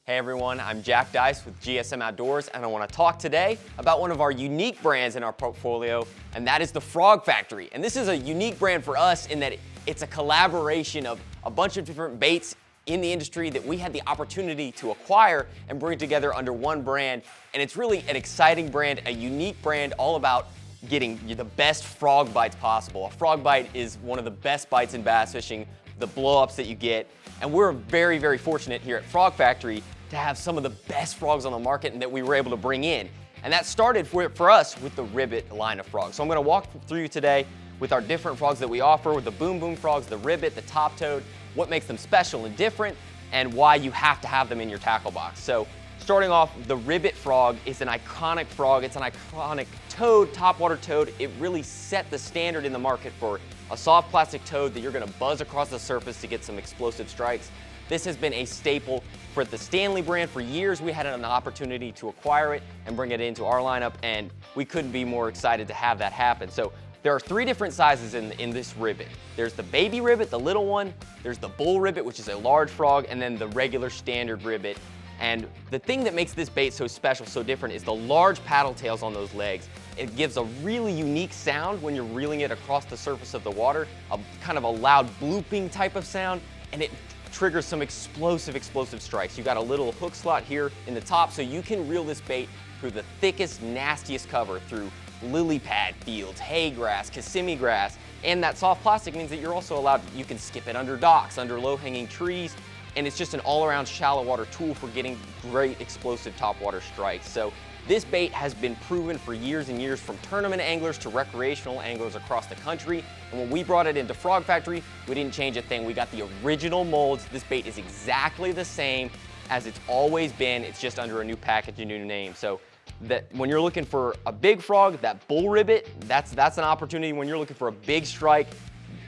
Hey everyone, I'm Jack Dice with GSM Outdoors, and I want to talk today about one of our unique brands in our portfolio, and that is the Frog Factory. And this is a unique brand for us in that it's a collaboration of a bunch of different baits in the industry that we had the opportunity to acquire and bring together under one brand. And it's really an exciting brand, a unique brand, all about getting the best frog bites possible. A frog bite is one of the best bites in bass fishing, the blow-ups that you get. And we're very, very fortunate here at Frog Factory to have some of the best frogs on the market and that we were able to bring in. And that started for us with the Ribbit line of frogs. So I'm gonna walk through you today with our different frogs that we offer, with the Boom Boom frogs, the Ribbit, the Top Toad, what makes them special and different, and why you have to have them in your tackle box. So starting off, the Ribbit frog is an iconic frog. It's an iconic toad, topwater toad. It really set the standard in the market for a soft plastic toad that you're gonna buzz across the surface to get some explosive strikes. This has been a staple for the Stanley brand for years. We had an opportunity to acquire it and bring it into our lineup, and we couldn't be more excited to have that happen. So there are three different sizes in this Ribbit. There's the baby Ribbit, the little one, there's the bull Ribbit, which is a large frog, and then the regular standard Ribbit. And the thing that makes this bait so special, so different, is the large paddle tails on those legs. It gives a really unique sound when you're reeling it across the surface of the water, a kind of a loud blooping type of sound, and it triggers some explosive strikes. You got a little hook slot here in the top, so you can reel this bait through the thickest, nastiest cover, through lily pad fields, hay grass, Kissimmee grass, and that soft plastic means that you're also allowed, you can skip it under docks, under low-hanging trees, and it's just an all-around shallow water tool for getting great explosive topwater strikes. So this bait has been proven for years and years, from tournament anglers to recreational anglers across the country. And when we brought it into Frog Factory, we didn't change a thing. We got the original molds. This bait is exactly the same as it's always been. It's just under a new package, a new name. So that when you're looking for a big frog, that bull Ribbit, that's an opportunity. When you're looking for a big strike,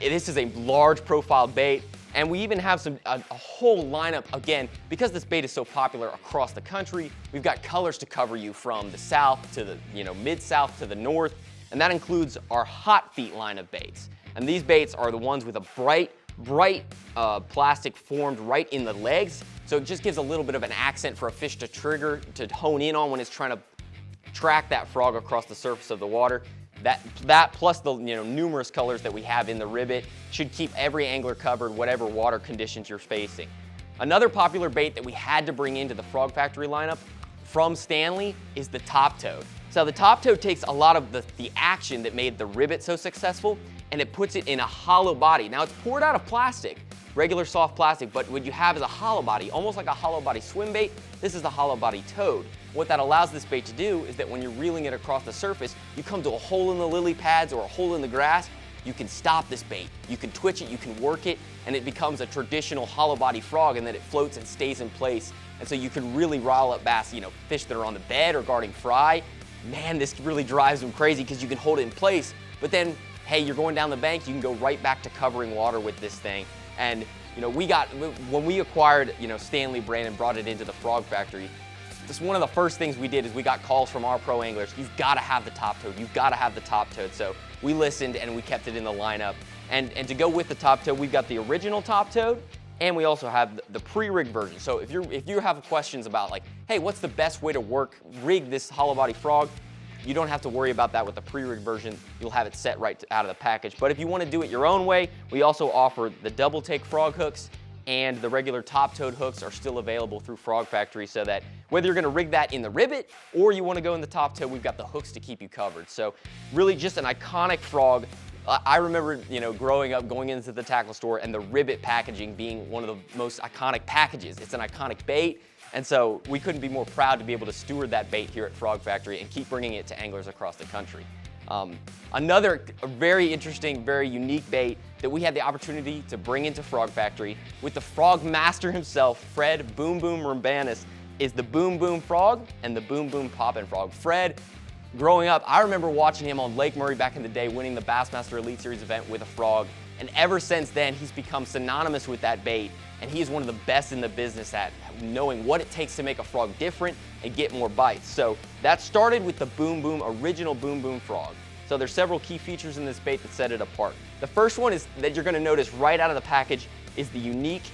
this is a large profile bait. And we even have a whole lineup, again, because this bait is so popular across the country. We've got colors to cover you from the south to the mid-south to the north, and that includes our hot feet line of baits. And these baits are the ones with a bright plastic formed right in the legs, so it just gives a little bit of an accent for a fish to trigger, to hone in on when it's trying to track that frog across the surface of the water. That plus the numerous colors that we have in the Ribbit should keep every angler covered, whatever water conditions you're facing. Another popular bait that we had to bring into the Frog Factory lineup from Stanley is the Top Toad. So the Top Toad takes a lot of the action that made the Ribbit so successful, and it puts it in a hollow body. Now it's poured out of plastic, regular soft plastic, but what you have is a hollow body, almost like a hollow body swim bait. This is the hollow body toad. What that allows this bait to do is that when you're reeling it across the surface, you come to a hole in the lily pads or a hole in the grass, you can stop this bait. You can twitch it, you can work it, and it becomes a traditional hollow body frog, and then it floats and stays in place. And so you can really rile up bass, fish that are on the bed or guarding fry. Man, this really drives them crazy because you can hold it in place, but then, hey, you're going down the bank, you can go right back to covering water with this thing. And when we acquired Stanley brand and brought it into the Frog Factory, just one of the first things we did is we got calls from our pro anglers. You've got to have the Top Toad. You've got to have the Top Toad. So we listened and we kept it in the lineup. And to go with the Top Toad, we've got the original Top Toad, and we also have the pre-rigged version. So if you have questions about hey, what's the best way to rig this hollow body frog, you don't have to worry about that with the pre-rigged version. You'll have it set right out of the package. But if you want to do it your own way, we also offer the double take frog hooks, and the regular Top Toad hooks are still available through Frog Factory, so that whether you're gonna rig that in the Ribbit or you wanna go in the Top Toad, we've got the hooks to keep you covered. So really just an iconic frog. I remember growing up, going into the tackle store and the Ribbit packaging being one of the most iconic packages. It's an iconic bait, and so we couldn't be more proud to be able to steward that bait here at Frog Factory and keep bringing it to anglers across the country. Another very interesting, very unique bait that we had the opportunity to bring into Frog Factory with the frog master himself, Fred Boom Boom Roumbanis, is the Boom Boom Frog and the Boom Boom Poppin Frog. Fred, growing up, I remember watching him on Lake Murray back in the day, winning the Bassmaster Elite Series event with a frog, and ever since then, he's become synonymous with that bait, and he is one of the best in the business at knowing what it takes to make a frog different and get more bites. So that started with the original Boom Boom Frog. So there's several key features in this bait that set it apart. The first one is that you're gonna notice right out of the package is the unique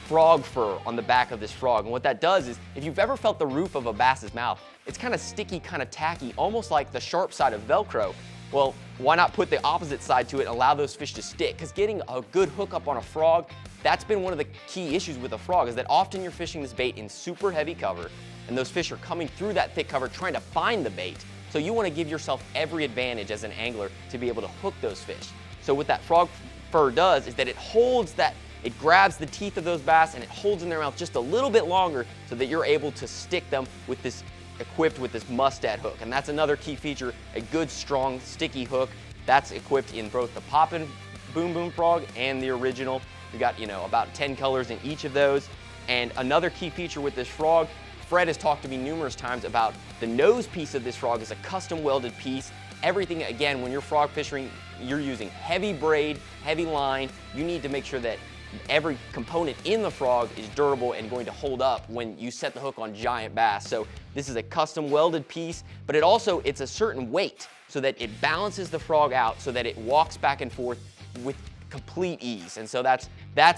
frog fur on the back of this frog. And what that does is, if you've ever felt the roof of a bass's mouth, it's kind of sticky, kind of tacky, almost like the sharp side of Velcro. Well, why not put the opposite side to it and allow those fish to stick? Because getting a good hookup on a frog, that's been one of the key issues with a frog, is that often you're fishing this bait in super heavy cover, and those fish are coming through that thick cover trying to find the bait. So you want to give yourself every advantage as an angler to be able to hook those fish. So what that frog fur does is that it holds that, it grabs the teeth of those bass and it holds in their mouth just a little bit longer so that you're able to stick them with this, equipped with this mustad hook. And that's another key feature, a good, strong, sticky hook. That's equipped in both the Poppin Boom Boom Frog and the original. We got, about 10 colors in each of those. And another key feature with this frog, Fred has talked to me numerous times about the nose piece of this frog is a custom welded piece. Everything, again, when you're frog fishing, you're using heavy braid, heavy line. You need to make sure that every component in the frog is durable and going to hold up when you set the hook on giant bass. So this is a custom welded piece, but it's a certain weight so that it balances the frog out so that it walks back and forth with complete ease. And so that's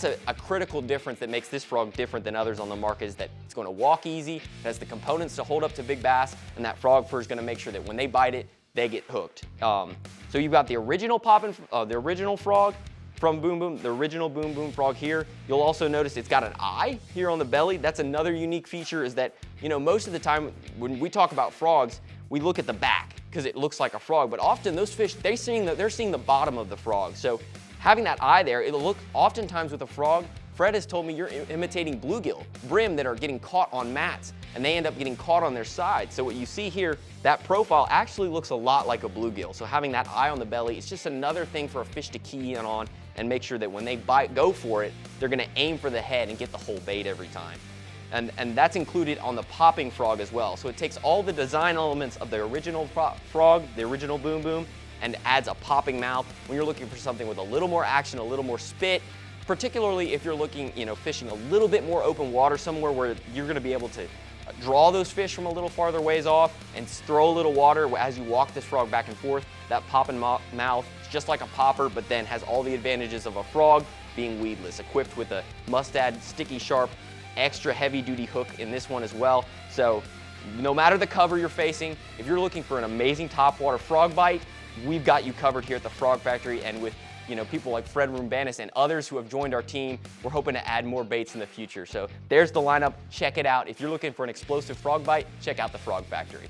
a critical difference that makes this frog different than others on the market, is that it's going to walk easy, it has the components to hold up to big bass, and that frog fur is going to make sure that when they bite it, they get hooked. So you've got the original the original frog from Boom Boom, the original Boom Boom Frog here. You'll also notice it's got an eye here on the belly. That's another unique feature, is that, most of the time when we talk about frogs, we look at the back because it looks like a frog, but often those fish, they're seeing the bottom of the frog. So having that eye there, it'll look, oftentimes with a frog, Fred has told me you're imitating bluegill, brim that are getting caught on mats, and they end up getting caught on their side. So what you see here, that profile actually looks a lot like a bluegill. So having that eye on the belly, it's just another thing for a fish to key in on and make sure that when they go for it, they're gonna aim for the head and get the whole bait every time. And that's included on the popping frog as well. So it takes all the design elements of the original frog, the original Boom Boom, and adds a popping mouth. When you're looking for something with a little more action, a little more spit, particularly if you're looking, fishing a little bit more open water, somewhere where you're gonna be able to draw those fish from a little farther ways off and throw a little water as you walk this frog back and forth. That popping mouth is just like a popper, but then has all the advantages of a frog, being weedless, equipped with a mustad, sticky sharp, extra heavy duty hook in this one as well. So no matter the cover you're facing, if you're looking for an amazing topwater frog bite, we've got you covered here at the Frog Factory. And with people like Fred Rumbanis and others who have joined our team, we're hoping to add more baits in the future. So there's the lineup, check it out. If you're looking for an explosive frog bite, check out the Frog Factory.